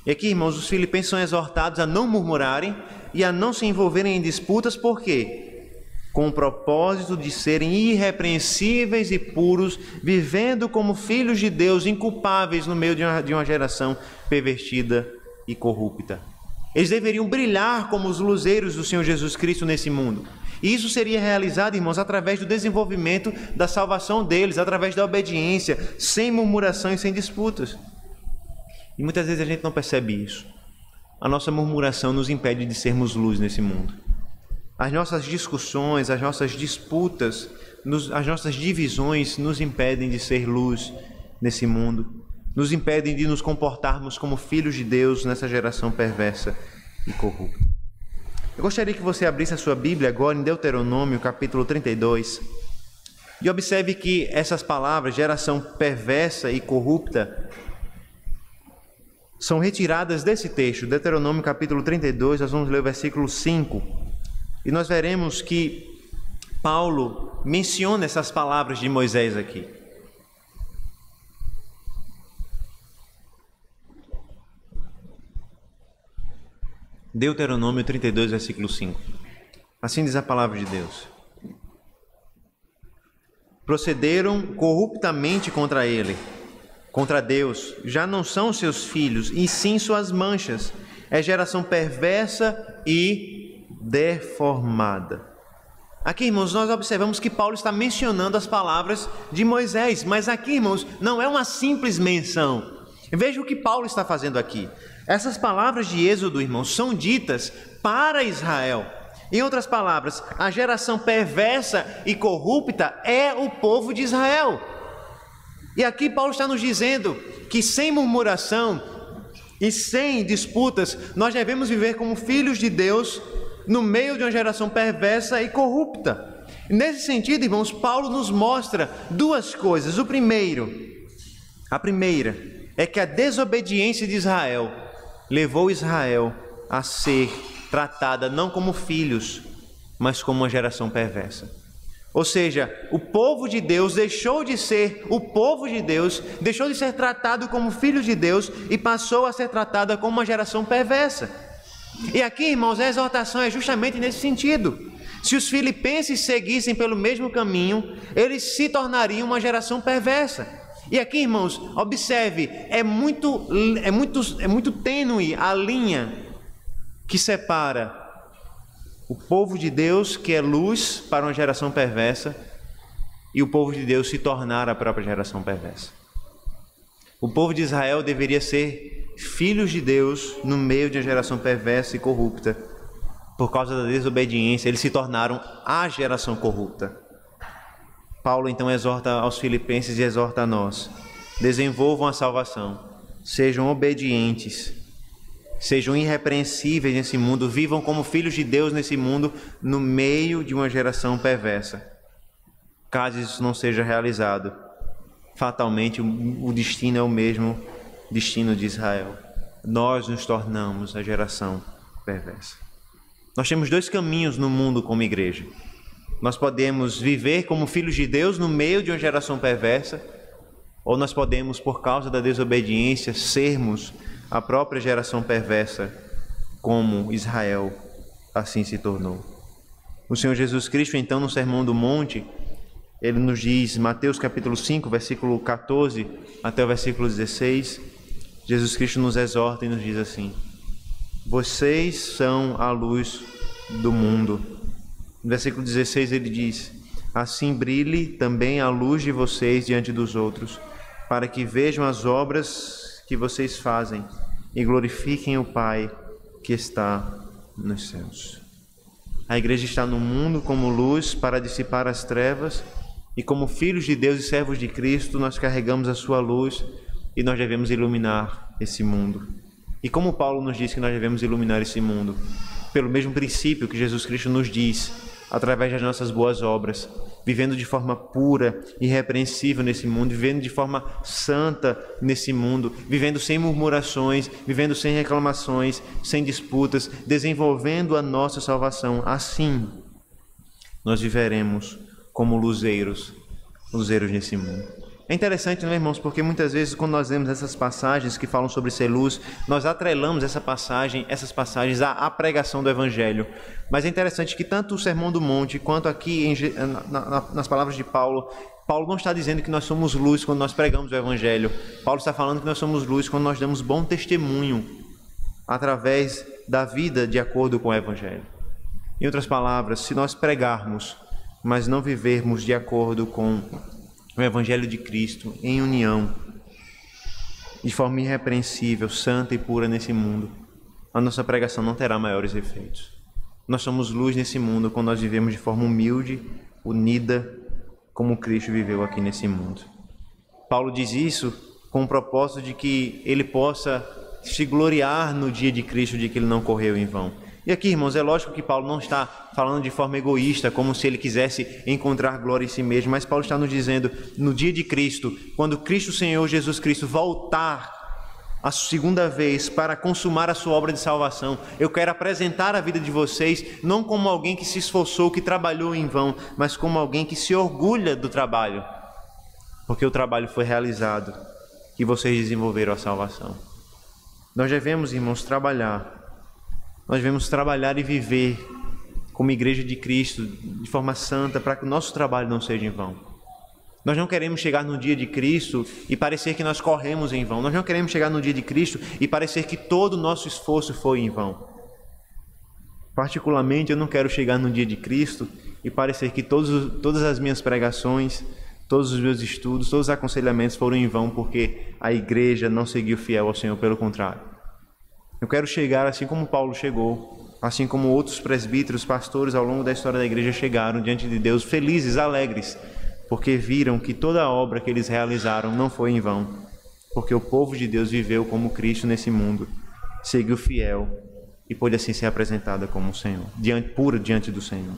E aqui, irmãos, os filipenses são exortados a não murmurarem e a não se envolverem em disputas, por quê? Com o propósito de serem irrepreensíveis e puros, vivendo como filhos de Deus, inculpáveis no meio de uma geração pervertida e corrupta. Eles deveriam brilhar como os luzeiros do Senhor Jesus Cristo nesse mundo. E isso seria realizado, irmãos, através do desenvolvimento da salvação deles, através da obediência, sem murmuração e sem disputas. E muitas vezes a gente não percebe isso. A nossa murmuração nos impede de sermos luz nesse mundo. As nossas discussões, as nossas disputas, as nossas divisões nos impedem de ser luz nesse mundo. Nos impedem de nos comportarmos como filhos de Deus nessa geração perversa e corrupta. Eu gostaria que você abrisse a sua Bíblia agora em Deuteronômio, capítulo 32, e observe que essas palavras, geração perversa e corrupta, são retiradas desse texto, Deuteronômio, capítulo 32, nós vamos ler o versículo 5, e nós veremos que Paulo menciona essas palavras de Moisés aqui. Deuteronômio 32, versículo 5. Assim diz a palavra de Deus. Procederam corruptamente contra ele, contra Deus. Já não são seus filhos, e sim suas manchas. É geração perversa e deformada. Aqui, irmãos, nós observamos que Paulo está mencionando as palavras de Moisés. Mas aqui, irmãos, não é uma simples menção. Veja o que Paulo está fazendo aqui. Essas palavras de Êxodo, irmãos, são ditas para Israel. Em outras palavras, a geração perversa e corrupta é o povo de Israel. E aqui Paulo está nos dizendo que sem murmuração e sem disputas, nós devemos viver como filhos de Deus no meio de uma geração perversa e corrupta. Nesse sentido, irmãos, Paulo nos mostra duas coisas. A primeira é que a desobediência de Israel levou Israel a ser tratada não como filhos, mas como uma geração perversa. Ou seja, o povo de Deus deixou de ser o povo de Deus, deixou de ser tratado como filhos de Deus e passou a ser tratada como uma geração perversa. E aqui, irmãos, a exortação é justamente nesse sentido. Se os filipenses seguissem pelo mesmo caminho, eles se tornariam uma geração perversa. E aqui, irmãos, observe, é muito tênue a linha que separa o povo de Deus, que é luz para uma geração perversa, e o povo de Deus se tornar a própria geração perversa. O povo de Israel deveria ser filhos de Deus no meio de uma geração perversa e corrupta. Por causa da desobediência, eles se tornaram a geração corrupta. Paulo então exorta aos filipenses e exorta a nós: desenvolvam a salvação, sejam obedientes, sejam irrepreensíveis nesse mundo, vivam como filhos de Deus nesse mundo, no meio de uma geração perversa. Caso isso não seja realizado, fatalmente o destino é o mesmo destino de Israel. Nós nos tornamos a geração perversa. Nós temos dois caminhos no mundo como igreja. Nós podemos viver como filhos de Deus no meio de uma geração perversa, ou nós podemos, por causa da desobediência, sermos a própria geração perversa, como Israel assim se tornou. O Senhor Jesus Cristo, então, no Sermão do Monte, ele nos diz, Mateus capítulo 5, versículo 14 até o versículo 16, Jesus Cristo nos exorta e nos diz assim: vocês são a luz do mundo. No versículo 16 ele diz: assim brilhe também a luz de vocês diante dos outros, para que vejam as obras que vocês fazem e glorifiquem o Pai que está nos céus. A igreja está no mundo como luz para dissipar as trevas, e como filhos de Deus e servos de Cristo, nós carregamos a sua luz e nós devemos iluminar esse mundo. E como Paulo nos diz que nós devemos iluminar esse mundo? Pelo mesmo princípio que Jesus Cristo nos diz, através das nossas boas obras, vivendo de forma pura, irrepreensível nesse mundo, vivendo de forma santa nesse mundo, vivendo sem murmurações, vivendo sem reclamações, sem disputas, desenvolvendo a nossa salvação. Assim, nós viveremos como luzeiros nesse mundo. É interessante, não é, irmãos? Porque muitas vezes, quando nós lemos essas passagens que falam sobre ser luz, nós atrelamos essas passagens à pregação do Evangelho. Mas é interessante que tanto o Sermão do Monte, quanto aqui nas palavras de Paulo, Paulo não está dizendo que nós somos luz quando nós pregamos o Evangelho. Paulo está falando que nós somos luz quando nós damos bom testemunho através da vida de acordo com o Evangelho. Em outras palavras, se nós pregarmos, mas não vivermos de acordo com o Evangelho de Cristo, em união, de forma irrepreensível, santa e pura nesse mundo, a nossa pregação não terá maiores efeitos. Nós somos luz nesse mundo quando nós vivemos de forma humilde, unida, como Cristo viveu aqui nesse mundo. Paulo diz isso com o propósito de que ele possa se gloriar no dia de Cristo, de que ele não correu em vão. E aqui, irmãos, é lógico que Paulo não está falando de forma egoísta, como se ele quisesse encontrar glória em si mesmo, mas Paulo está nos dizendo, no dia de Cristo, quando Cristo Senhor Jesus Cristo voltar a segunda vez para consumar a sua obra de salvação, eu quero apresentar a vida de vocês não como alguém que se esforçou, que trabalhou em vão, mas como alguém que se orgulha do trabalho, porque o trabalho foi realizado e vocês desenvolveram a salvação. Nós devemos, irmãos, nós devemos trabalhar e viver como igreja de Cristo, de forma santa, para que o nosso trabalho não seja em vão. Nós não queremos chegar no dia de Cristo e parecer que nós corremos em vão. Nós não queremos chegar no dia de Cristo e parecer que todo o nosso esforço foi em vão. Particularmente, eu não quero chegar no dia de Cristo e parecer que todas as minhas pregações, todos os meus estudos, todos os aconselhamentos foram em vão porque a igreja não seguiu fiel ao Senhor, pelo contrário. Eu quero chegar assim como Paulo chegou, assim como outros presbíteros, pastores ao longo da história da igreja chegaram diante de Deus felizes, alegres, porque viram que toda a obra que eles realizaram não foi em vão, porque o povo de Deus viveu como Cristo nesse mundo, seguiu fiel e pôde assim ser apresentada como o Senhor, pura diante do Senhor.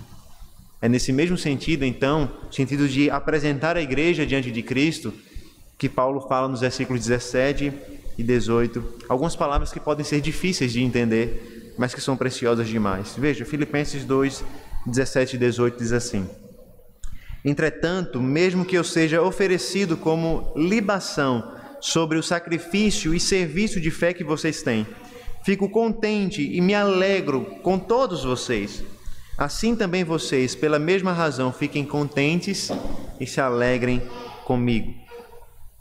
É nesse mesmo sentido, então, sentido de apresentar a igreja diante de Cristo, que Paulo fala nos versículos 17 e 18, algumas palavras que podem ser difíceis de entender, mas que são preciosas demais. Veja, Filipenses 2, 17 e 18 diz assim: entretanto, mesmo que eu seja oferecido como libação sobre o sacrifício e serviço de fé que vocês têm, fico contente e me alegro com todos vocês. Assim também vocês, pela mesma razão, fiquem contentes e se alegrem comigo.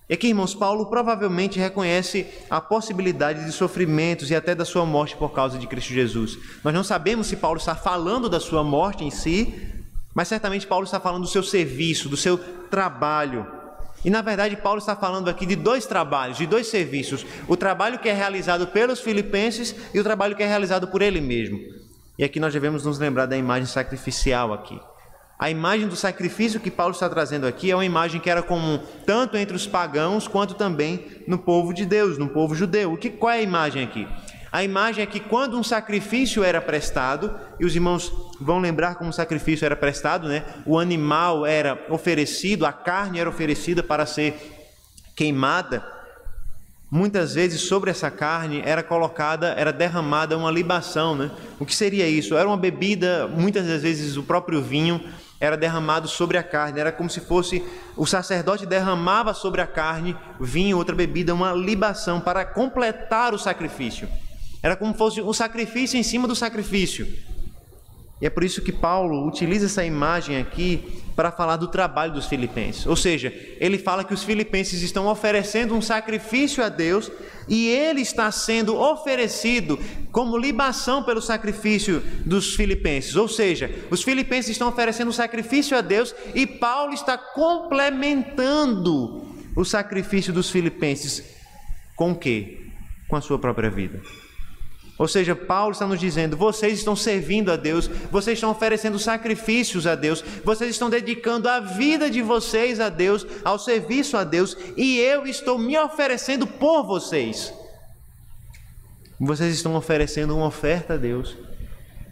E aqui, irmãos, Paulo provavelmente reconhece a possibilidade de sofrimentos e até da sua morte por causa de Cristo Jesus. Nós não sabemos se Paulo está falando da sua morte em si, mas certamente Paulo está falando do seu serviço, do seu trabalho. E na verdade Paulo está falando aqui de dois trabalhos, de dois serviços. O trabalho que é realizado pelos filipenses e o trabalho que é realizado por ele mesmo. E aqui nós devemos nos lembrar da imagem sacrificial aqui. A imagem do sacrifício que Paulo está trazendo aqui é uma imagem que era comum tanto entre os pagãos quanto também no povo de Deus, no povo judeu. Qual é a imagem aqui? A imagem é que quando um sacrifício era prestado, e os irmãos vão lembrar como o sacrifício era prestado, né? O animal era oferecido, a carne era oferecida para ser queimada. Muitas vezes sobre essa carne era derramada uma libação, né? O que seria isso? Era uma bebida, muitas das vezes o próprio vinho, era derramado sobre a carne, era como se fosse o sacerdote derramava sobre a carne vinho, outra bebida, uma libação para completar o sacrifício. Era como se fosse um sacrifício em cima do sacrifício. E é por isso que Paulo utiliza essa imagem aqui para falar do trabalho dos filipenses. Ou seja, ele fala que os filipenses estão oferecendo um sacrifício a Deus e ele está sendo oferecido como libação pelo sacrifício dos filipenses. Ou seja, os filipenses estão oferecendo um sacrifício a Deus e Paulo está complementando o sacrifício dos filipenses com o quê? Com a sua própria vida. Ou seja, Paulo está nos dizendo, vocês estão servindo a Deus, vocês estão oferecendo sacrifícios a Deus, vocês estão dedicando a vida de vocês a Deus, ao serviço a Deus, e eu estou me oferecendo por vocês. Vocês estão oferecendo uma oferta a Deus,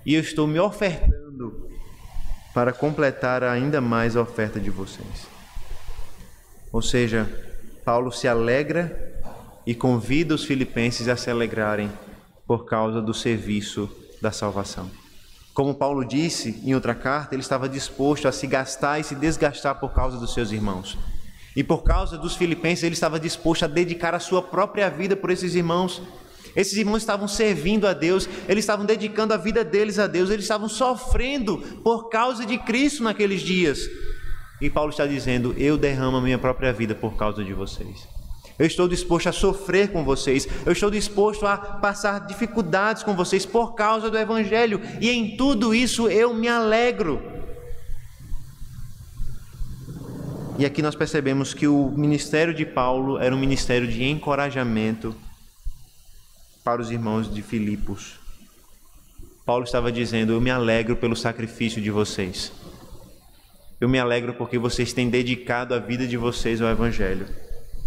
e eu estou me ofertando para completar ainda mais a oferta de vocês. Ou seja, Paulo se alegra e convida os filipenses a se alegrarem por causa do serviço da salvação. Como Paulo disse em outra carta, ele estava disposto a se gastar e se desgastar por causa dos seus irmãos. E por causa dos filipenses, ele estava disposto a dedicar a sua própria vida por esses irmãos. Esses irmãos estavam servindo a Deus, eles estavam dedicando a vida deles a Deus, eles estavam sofrendo por causa de Cristo naqueles dias. E Paulo está dizendo, eu derramo a minha própria vida por causa de vocês. Eu estou disposto a sofrer com vocês, eu estou disposto a passar dificuldades com vocês por causa do Evangelho, e em tudo isso eu me alegro. E aqui nós percebemos que o ministério de Paulo era um ministério de encorajamento para os irmãos de Filipos. Paulo estava dizendo, eu me alegro pelo sacrifício de vocês. Eu me alegro porque vocês têm dedicado a vida de vocês ao Evangelho.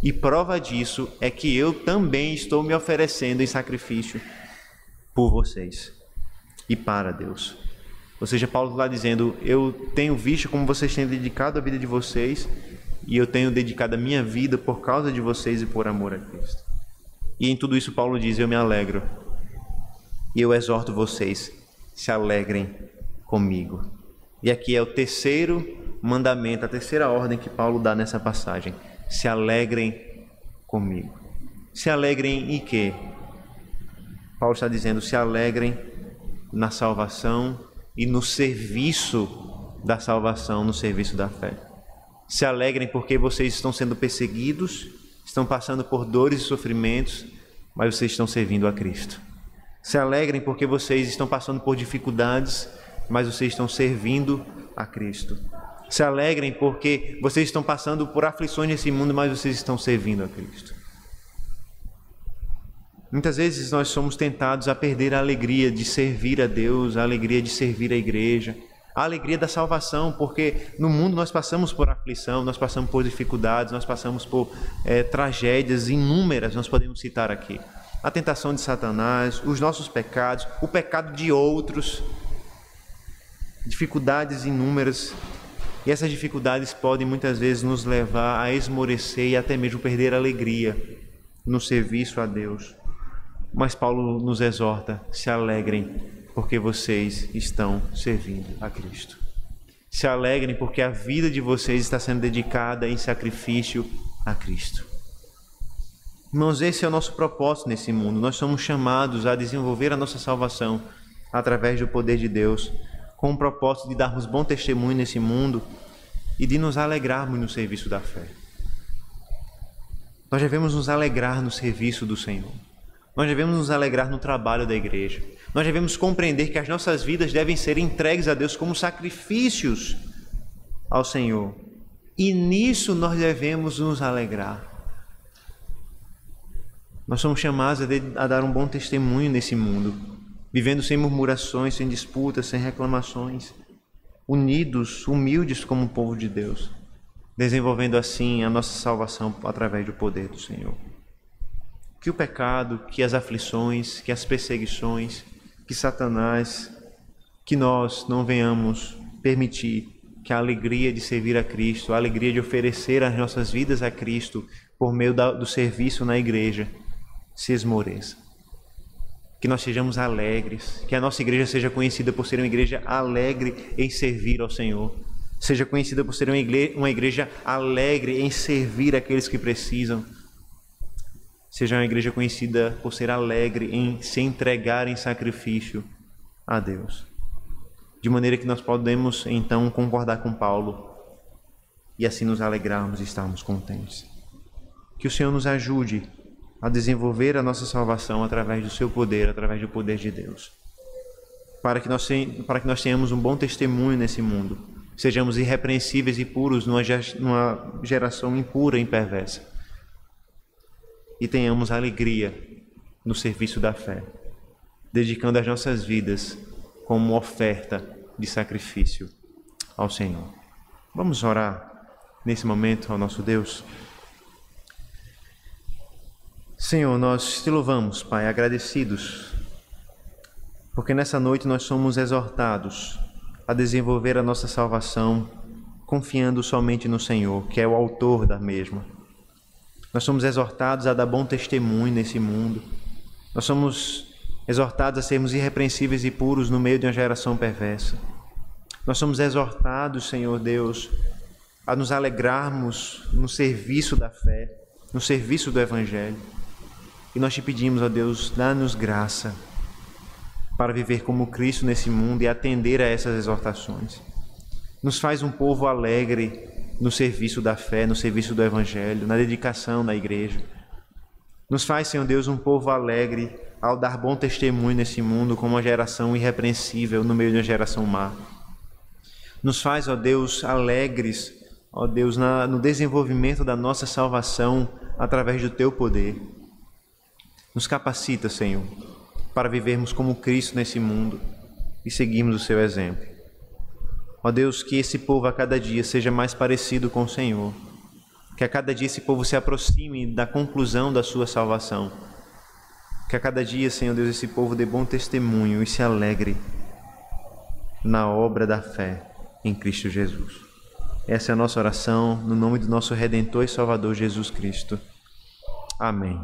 E prova disso é que eu também estou me oferecendo em sacrifício por vocês e para Deus. Ou seja, Paulo está dizendo, eu tenho visto como vocês têm dedicado a vida de vocês e eu tenho dedicado a minha vida por causa de vocês e por amor a Cristo. E em tudo isso Paulo diz, eu me alegro e eu exorto vocês, se alegrem comigo. E aqui é o terceiro mandamento, a terceira ordem que Paulo dá nessa passagem. Se alegrem comigo. Se alegrem em quê? Paulo está dizendo, se alegrem na salvação e no serviço da salvação, no serviço da fé. Se alegrem porque vocês estão sendo perseguidos, estão passando por dores e sofrimentos, mas vocês estão servindo a Cristo. Se alegrem porque vocês estão passando por dificuldades, mas vocês estão servindo a Cristo. Se alegrem porque vocês estão passando por aflições nesse mundo, mas vocês estão servindo a Cristo. Muitas vezes nós somos tentados a perder a alegria de servir a Deus, a alegria de servir a igreja, a alegria da salvação, porque no mundo nós passamos por aflição, nós passamos por dificuldades, nós passamos por tragédias inúmeras, nós podemos citar aqui. A tentação de Satanás, os nossos pecados, o pecado de outros, dificuldades inúmeras. E essas dificuldades podem muitas vezes nos levar a esmorecer e até mesmo perder a alegria no serviço a Deus. Mas Paulo nos exorta, se alegrem porque vocês estão servindo a Cristo. Se alegrem porque a vida de vocês está sendo dedicada em sacrifício a Cristo. Irmãos, esse é o nosso propósito nesse mundo. Nós somos chamados a desenvolver a nossa salvação através do poder de Deus, com o propósito de darmos bom testemunho nesse mundo e de nos alegrarmos no serviço da fé. Nós devemos nos alegrar no serviço do Senhor. Nós devemos nos alegrar no trabalho da igreja. Nós devemos compreender que as nossas vidas devem ser entregues a Deus como sacrifícios ao Senhor. E nisso nós devemos nos alegrar. Nós somos chamados a dar um bom testemunho nesse mundo, vivendo sem murmurações, sem disputas, sem reclamações, unidos, humildes como o povo de Deus, desenvolvendo assim a nossa salvação através do poder do Senhor. Que o pecado, que as aflições, que as perseguições, que Satanás, que nós não venhamos permitir que a alegria de servir a Cristo, a alegria de oferecer as nossas vidas a Cristo por meio do serviço na igreja, se esmoreça. Que nós sejamos alegres, que a nossa igreja seja conhecida por ser uma igreja alegre em servir ao Senhor, Seja conhecida por ser uma igreja alegre em servir aqueles que precisam. Seja uma igreja conhecida por ser alegre em se entregar em sacrifício a Deus. De maneira que nós podemos, então, concordar com Paulo e assim nos alegrarmos e estarmos contentes. Que o Senhor nos ajude a desenvolver a nossa salvação através do seu poder, através do poder de Deus. Para que nós tenhamos um bom testemunho nesse mundo. Sejamos irrepreensíveis e puros numa geração impura e perversa. E tenhamos alegria no serviço da fé, dedicando as nossas vidas como oferta de sacrifício ao Senhor. Vamos orar nesse momento ao nosso Deus. Senhor, nós te louvamos, Pai, agradecidos, porque nessa noite nós somos exortados a desenvolver a nossa salvação confiando somente no Senhor, que é o autor da mesma. Nós somos exortados a dar bom testemunho nesse mundo. Nós somos exortados a sermos irrepreensíveis e puros no meio de uma geração perversa. Nós somos exortados, Senhor Deus, a nos alegrarmos no serviço da fé, no serviço do Evangelho. E nós te pedimos, ó Deus, dá-nos graça para viver como Cristo nesse mundo e atender a essas exortações. Nos faz um povo alegre no serviço da fé, no serviço do Evangelho, na dedicação da igreja. Nos faz, Senhor Deus, um povo alegre ao dar bom testemunho nesse mundo como uma geração irrepreensível no meio de uma geração má. Nos faz, ó Deus, alegres, ó Deus, no desenvolvimento da nossa salvação através do Teu poder. Nos capacita, Senhor, para vivermos como Cristo nesse mundo e seguirmos o Seu exemplo. Ó Deus, que esse povo a cada dia seja mais parecido com o Senhor. Que a cada dia esse povo se aproxime da conclusão da sua salvação. Que a cada dia, Senhor Deus, esse povo dê bom testemunho e se alegre na obra da fé em Cristo Jesus. Essa é a nossa oração, no nome do nosso Redentor e Salvador Jesus Cristo. Amém.